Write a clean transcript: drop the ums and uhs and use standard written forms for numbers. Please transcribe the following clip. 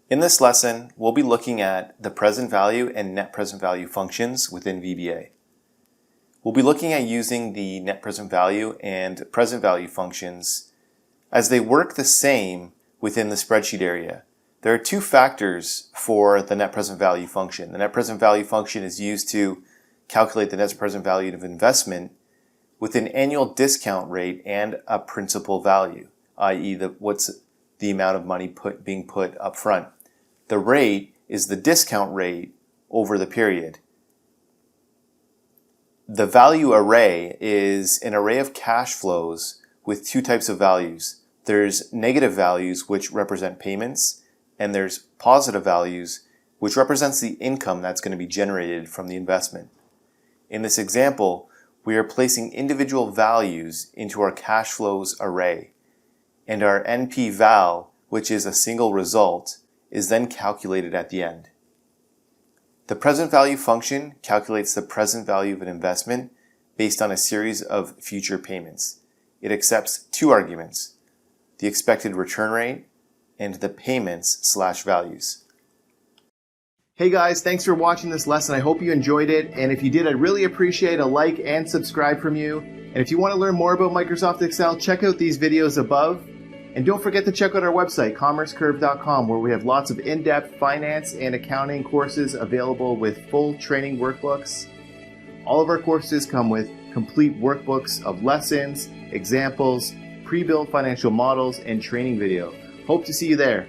In this lesson, we'll be looking at the present value and net present value functions within VBA. We'll be looking at using the net present value and present value functions as they work the same within the spreadsheet area. There are two factors for the net present value function. The net present value function is used to calculate the net present value of investment with an annual discount rate and a principal value, i.e. what's the amount of money being put up front. The rate is the discount rate over the period. The value array is an array of cash flows with two types of values. There's negative values, which represent payments, and there's positive values, which represents the income that's going to be generated from the investment. In this example, we are placing individual values into our cash flows array, and our NP val, which is a single result, is then calculated at the end. The present value function calculates the present value of an investment based on a series of future payments. It accepts two arguments, the expected return rate and the payments/values. Hey guys, thanks for watching this lesson. I hope you enjoyed it, and if you did, I'd really appreciate a like and subscribe from you. And if you want to learn more about Microsoft Excel, check out these videos above. And don't forget to check out our website, commercecurve.com, where we have lots of in-depth finance and accounting courses available with full training workbooks. All of our courses come with complete workbooks of lessons, examples, pre-built financial models, and training video. Hope to see you there.